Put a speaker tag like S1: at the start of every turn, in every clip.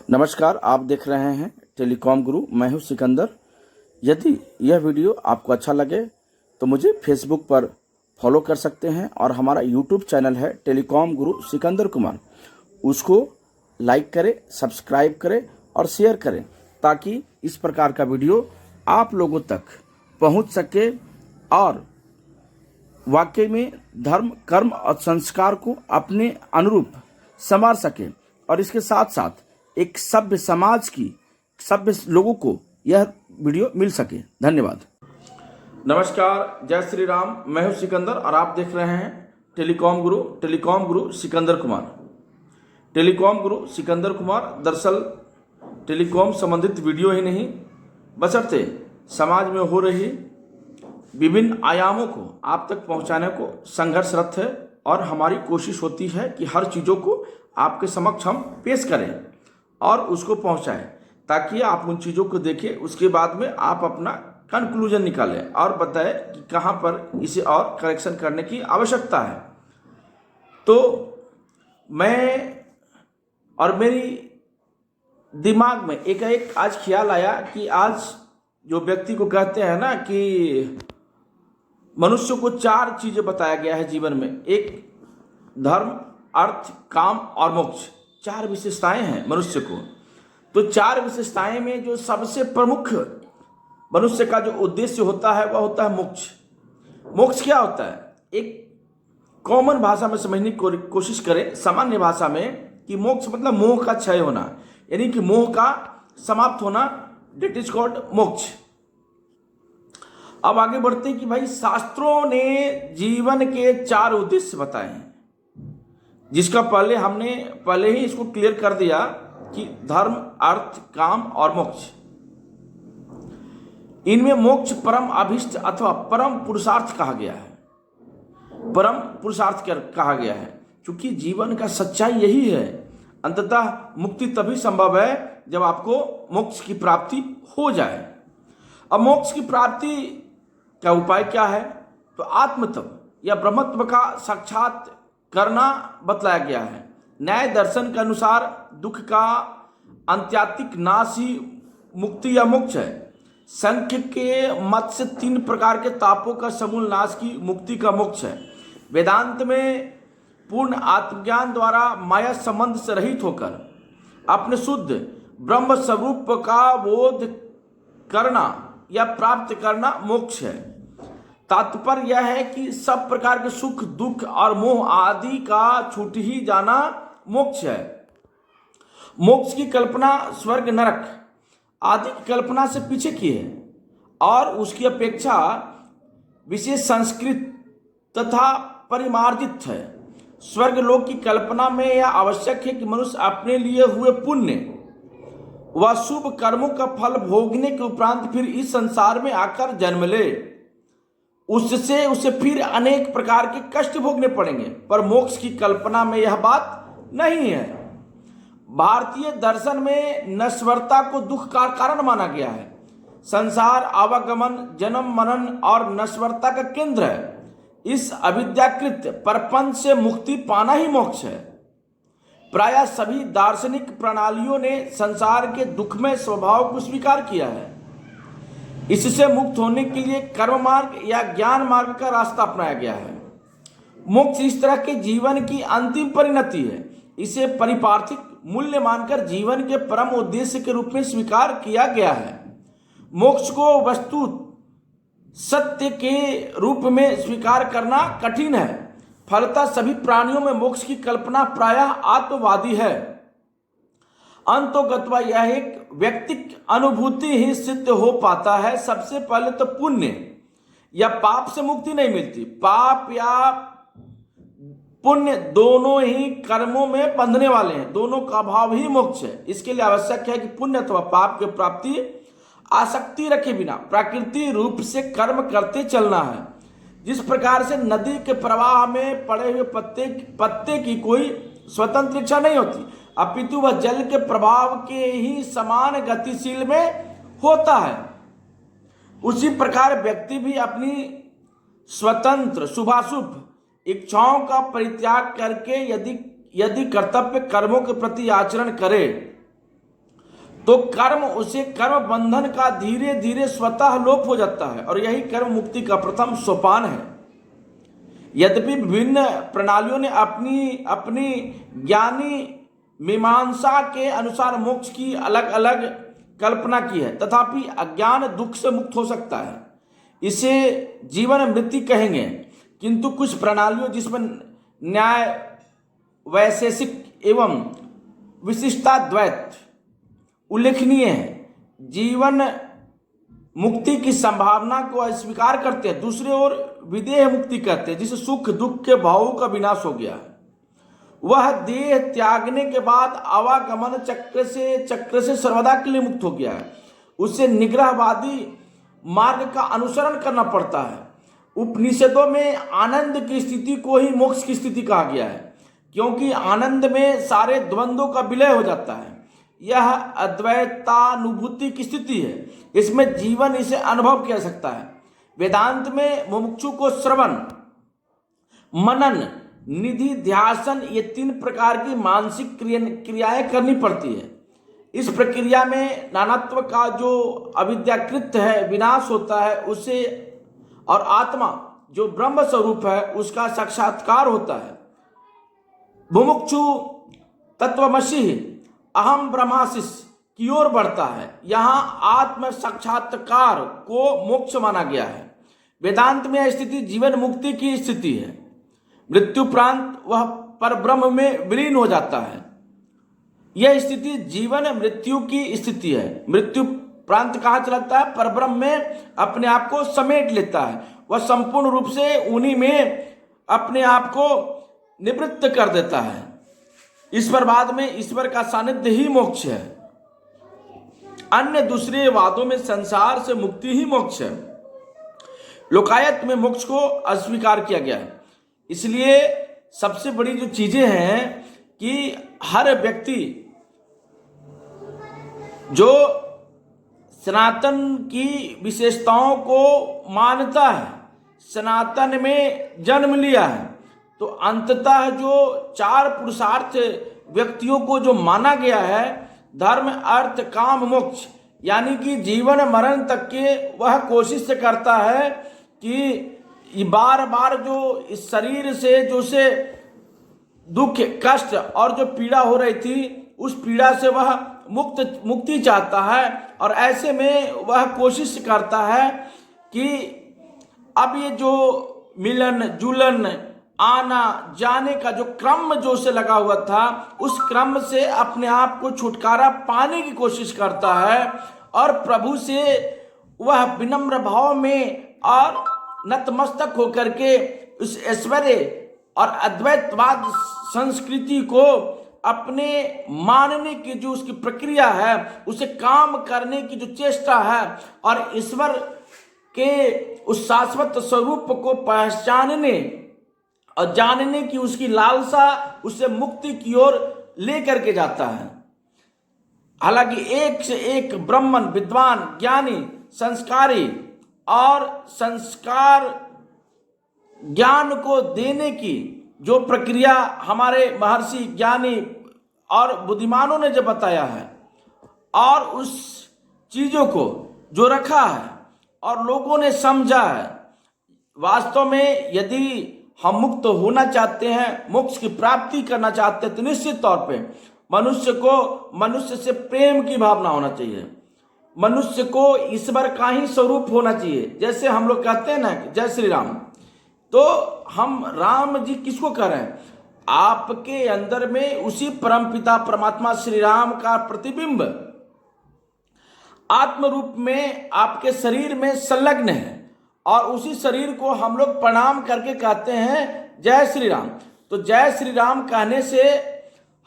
S1: नमस्कार, आप देख रहे हैं टेलीकॉम गुरु। मैं हूं सिकंदर। यदि यह वीडियो आपको अच्छा लगे तो मुझे फेसबुक पर फॉलो कर सकते हैं और हमारा यूट्यूब चैनल है टेलीकॉम गुरु सिकंदर कुमार, उसको लाइक करें, सब्सक्राइब करें और शेयर करें ताकि इस प्रकार का वीडियो आप लोगों तक पहुंच सके और वाकई में धर्म, कर्म और संस्कार को अपने अनुरूप संवार सके और इसके साथ साथ एक सभ्य समाज की सभ्य लोगों को यह वीडियो मिल सके। धन्यवाद। नमस्कार, जय श्री राम। मैं हूं सिकंदर और आप देख रहे हैं टेलीकॉम गुरु सिकंदर कुमार। टेलीकॉम गुरु सिकंदर कुमार दरअसल टेलीकॉम संबंधित वीडियो ही नहीं, बशर्ते समाज में हो रही विभिन्न आयामों को आप तक पहुंचाने को संघर्षरत है और हमारी कोशिश होती है कि हर चीज़ों को आपके समक्ष हम पेश करें और उसको पहुंचाएं ताकि आप उन चीज़ों को देखें, उसके बाद में आप अपना कंक्लूजन निकालें और बताएं कि कहां पर इसे और करेक्शन करने की आवश्यकता है। तो मैं और मेरी दिमाग में एक आज ख्याल आया कि आज जो व्यक्ति को कहते हैं ना कि मनुष्य को 4 चीज़ें बताया गया है जीवन में, एक धर्म, अर्थ, काम और मोक्ष। 4 विशेषताएं हैं मनुष्य को। तो 4 विशेषताएं में जो सबसे प्रमुख मनुष्य का जो उद्देश्य होता है वह होता है मोक्ष। मोक्ष क्या होता है? एक कॉमन भाषा में समझने की कोशिश करें, सामान्य भाषा में, कि मोक्ष मतलब मोह का क्षय होना, यानी कि मोह का समाप्त होना, डेट इज कॉल्ड मोक्ष। अब आगे बढ़ते हैं कि भाई शास्त्रों ने जीवन के 4 उद्देश्य बताए हैं, जिसका पहले ही इसको क्लियर कर दिया कि धर्म, अर्थ, काम और मोक्ष। इनमें मोक्ष परम अभिष्ट अथवा परम पुरुषार्थ कहा गया है। परम पुरुषार्थ कहा गया है क्योंकि जीवन का सच्चाई यही है। अंततः मुक्ति तभी संभव है जब आपको मोक्ष की प्राप्ति हो जाए। अब मोक्ष की प्राप्ति का उपाय क्या है? तो आत्मतत्व या ब्रह्मत्व का साक्षात करना बतलाया गया है। न्याय दर्शन के अनुसार दुख का अंत्यात्तिक नाश ही मुक्ति या मोक्ष है। संख्य के मत से 3 प्रकार के तापों का समूल नाश की मुक्ति का मोक्ष है। वेदांत में पूर्ण आत्मज्ञान द्वारा माया संबंध से रहित होकर अपने शुद्ध ब्रह्म स्वरूप का बोध करना या प्राप्त करना मोक्ष है। तात्पर्य यह है कि सब प्रकार के सुख, दुख और मोह आदि का छूट ही जाना मोक्ष है। मोक्ष की कल्पना स्वर्ग, नरक आदि की कल्पना से पीछे की है और उसकी अपेक्षा विशेष संस्कृत तथा परिमार्जित है। स्वर्ग लोक की कल्पना में यह आवश्यक है कि मनुष्य अपने लिए हुए पुण्य व शुभ कर्मों का फल भोगने के उपरांत फिर इस संसार में आकर जन्म ले। उससे उसे फिर अनेक प्रकार के कष्ट भोगने पड़ेंगे, पर मोक्ष की कल्पना में यह बात नहीं है। भारतीय दर्शन में नश्वरता को दुख का कारण माना गया है। संसार आवागमन, जन्म, मनन और नश्वरता का केंद्र है। इस अविद्याकृत परपंच से मुक्ति पाना ही मोक्ष है। प्रायः सभी दार्शनिक प्रणालियों ने संसार के दुखमय स्वभाव को स्वीकार किया है। इससे मुक्त होने के लिए कर्म मार्ग या ज्ञान मार्ग का रास्ता अपनाया गया है। मोक्ष इस तरह के जीवन की अंतिम परिणति है। इसे परिपार्थिक मूल्य मानकर जीवन के परम उद्देश्य के रूप में स्वीकार किया गया है। मोक्ष को वस्तु सत्य के रूप में स्वीकार करना कठिन है। फलतः सभी प्राणियों में मोक्ष की कल्पना प्रायः आत्मवादी है। अंतोगत्वा यह एक व्यक्तिक अनुभूति ही सिद्ध हो पाता है। सबसे पहले तो पुण्य या पाप से मुक्ति नहीं मिलती। पाप या पुण्य दोनों ही कर्मों में बंधने वाले हैं, दोनों का अभाव ही मोक्ष है। इसके लिए आवश्यक है कि पुण्य अथवा पाप की प्राप्ति आसक्ति रखे बिना प्राकृतिक रूप से कर्म करते चलना है। जिस प्रकार से नदी के प्रवाह में पड़े हुए पत्ते की कोई स्वतंत्र इच्छा नहीं होती, अपितु वह जल के प्रभाव के ही समान गतिशील में होता है, उसी प्रकार व्यक्ति भी अपनी स्वतंत्र शुभाशुभ इच्छाओं का परित्याग करके यदि कर्तव्य कर्मों के प्रति आचरण करे तो कर्म उसे कर्म बंधन का धीरे धीरे स्वतः लोप हो जाता है और यही कर्म मुक्ति का प्रथम सोपान है। यद्यपि विभिन्न प्रणालियों ने अपनी अपनी ज्ञानी मीमांसा के अनुसार मोक्ष की अलग अलग कल्पना की है, तथापि अज्ञान दुख से मुक्त हो सकता है, इसे जीवन मृत्यु कहेंगे। किंतु कुछ प्रणालियों जिसमें न्याय वैशेषिक एवं विशिष्टाद्वैत उल्लेखनीय है, जीवन मुक्ति की संभावना को अस्वीकार करते हैं। दूसरे ओर विदेह मुक्ति कहते हैं, जिसे सुख दुख के भावों का विनाश हो गया है। वह देह त्यागने के बाद आवागमन चक्र से सर्वदा के लिए मुक्त हो गया है। उसे निग्रहवादी मार्ग का अनुसरण करना पड़ता है। उपनिषदों में आनंद की स्थिति को ही मोक्ष की स्थिति कहा गया है, क्योंकि आनंद में सारे द्वंद्वों का विलय हो जाता है। यह अद्वैतानुभूति की स्थिति है, इसमें जीवन इसे अनुभव किया सकता है। वेदांत में मुमुक्षु को श्रवण, मनन, निधि ध्यासन ये 3 प्रकार की मानसिक क्रियाएं करनी पड़ती है। इस प्रक्रिया में नानात्व का जो अविद्याकृत है विनाश होता है उसे, और आत्मा जो ब्रह्म स्वरूप है उसका साक्षात्कार होता है। मुमुक्षु तत्वमसि अहम ब्रह्मासिस की ओर बढ़ता है। यहाँ आत्म साक्षात्कार को मोक्ष माना गया है। वेदांत में यह स्थिति जीवन मुक्ति की स्थिति है। मृत्युपरांत वह परब्रह्म में विलीन हो जाता है। यह स्थिति जीवन मृत्यु की स्थिति है। मृत्यु प्रांत कहाँ चलाता है? परब्रह्म में अपने आप को समेट लेता है। वह संपूर्ण रूप से उन्हीं में अपने आप को निवृत्त कर देता है। ईश्वर बाद में ईश्वर का सानिध्य ही मोक्ष है। अन्य दूसरे वादों में संसार से मुक्ति ही मोक्ष है। लोकायत में मोक्ष को अस्वीकार किया गया है। इसलिए सबसे बड़ी जो चीजें हैं कि हर व्यक्ति जो सनातन की विशेषताओं को मानता है, सनातन में जन्म लिया है, तो अंततः जो 4 पुरुषार्थ व्यक्तियों को जो माना गया है, धर्म अर्थ काम मोक्ष, यानी कि जीवन मरण तक के वह कोशिश करता है कि बार बार जो इस शरीर से जो से दुख कष्ट और जो पीड़ा हो रही थी उस पीड़ा से वह मुक्ति चाहता है। और ऐसे में वह कोशिश करता है कि अब ये जो मिलन जुलन आना जाने का जो क्रम जो से लगा हुआ था, उस क्रम से अपने आप को छुटकारा पाने की कोशिश करता है और प्रभु से वह विनम्र भाव में और नतमस्तक होकर के उस ऐश्वर्य और अद्वैतवाद संस्कृति को अपने मानने की जो उसकी प्रक्रिया है, उसे काम करने की जो चेष्टा है और ईश्वर के उस शाश्वत स्वरूप को पहचानने और जानने की उसकी लालसा उसे मुक्ति की ओर लेकर के जाता है। हालांकि एक से एक ब्राह्मण विद्वान ज्ञानी संस्कारी और संस्कार ज्ञान को देने की जो प्रक्रिया हमारे महर्षि ज्ञानी और बुद्धिमानों ने जो बताया है और उस चीजों को जो रखा है और लोगों ने समझा है, वास्तव में यदि हम मुक्त होना चाहते हैं, मोक्ष की प्राप्ति करना चाहते हैं, तो निश्चित तौर पे मनुष्य को मनुष्य से प्रेम की भावना होना चाहिए। मनुष्य को ईश्वर का ही स्वरूप होना चाहिए। जैसे हम लोग कहते हैं ना जय श्री राम, तो हम राम जी किसको कह रहे हैं? आपके अंदर में उसी परमपिता परमात्मा श्री राम का प्रतिबिंब आत्म रूप में आपके शरीर में संलग्न है और उसी शरीर को हम लोग प्रणाम करके कहते हैं जय श्री राम। तो जय श्री राम कहने से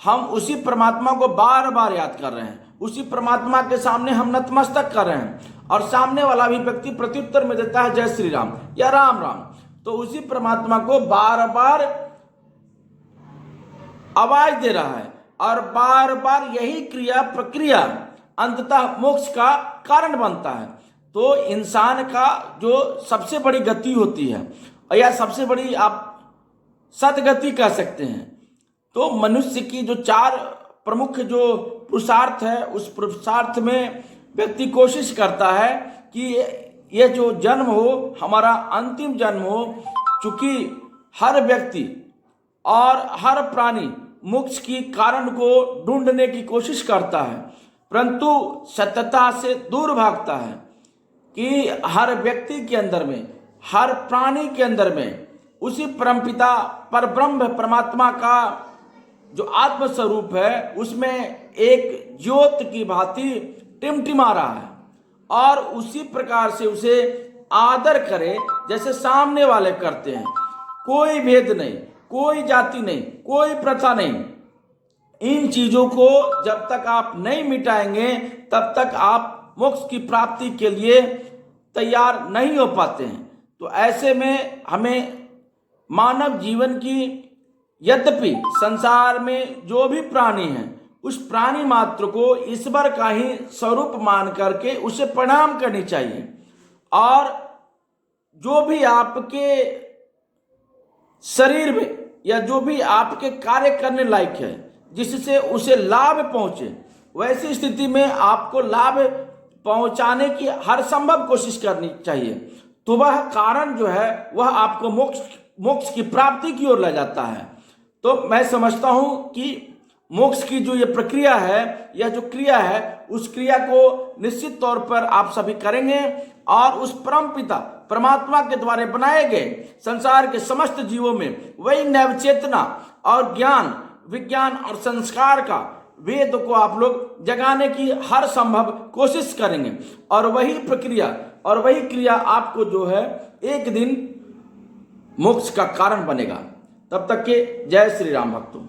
S1: हम उसी परमात्मा को बार बार याद कर रहे हैं, उसी परमात्मा के सामने हम नतमस्तक कर रहे हैं और सामने वाला भी व्यक्ति प्रत्युत्तर में देता है जय श्री राम या राम राम। तो उसी परमात्मा को बार बार आवाज दे रहा है और बार बार यही क्रिया प्रक्रिया अंततः मोक्ष का कारण बनता है। तो इंसान का जो सबसे बड़ी गति होती है या सबसे बड़ी आप सदगति कह सकते हैं, तो मनुष्य की जो 4 प्रमुख जो पुरुषार्थ है, उस पुरुषार्थ में व्यक्ति कोशिश करता है कि ये जो जन्म हो हमारा अंतिम जन्म हो। चूंकि हर व्यक्ति और हर प्राणी मोक्ष की कारण को ढूंढने की कोशिश करता है, परंतु सत्यता से दूर भागता है कि हर व्यक्ति के अंदर में, हर प्राणी के अंदर में उसी परमपिता परब्रह्म परमात्मा का जो आत्म स्वरूप है उसमें एक ज्योत की भांति टिमटिमा रहा है, और उसी प्रकार से उसे आदर करे जैसे सामने वाले करते हैं। कोई भेद नहीं, कोई जाति नहीं, कोई प्रथा नहीं। इन चीजों को जब तक आप नहीं मिटाएंगे तब तक आप मोक्ष की प्राप्ति के लिए तैयार नहीं हो पाते हैं। तो ऐसे में हमें मानव जीवन की, यद्यपि संसार में जो भी प्राणी हैं उस प्राणी मात्र को ईश्वर का ही स्वरूप मान करके उसे प्रणाम करनी चाहिए, और जो भी आपके शरीर में या जो भी आपके कार्य करने लायक है जिससे उसे लाभ पहुंचे, वैसी स्थिति में आपको लाभ पहुंचाने की हर संभव कोशिश करनी चाहिए। तो वह कारण जो है वह आपको मोक्ष की प्राप्ति की ओर ले जाता है। तो मैं समझता हूं कि मोक्ष की जो ये प्रक्रिया है, यह जो क्रिया है, उस क्रिया को निश्चित तौर पर आप सभी करेंगे, और उस परम पिता परमात्मा के द्वारा बनाए गए संसार के समस्त जीवों में वही नैव चेतना और ज्ञान, विज्ञान और संस्कार का वेद को आप लोग जगाने की हर संभव कोशिश करेंगे, और वही प्रक्रिया और वही क्रिया आपको जो है एक दिन मोक्ष का कारण बनेगा। तब तक के जय श्री राम भक्तों।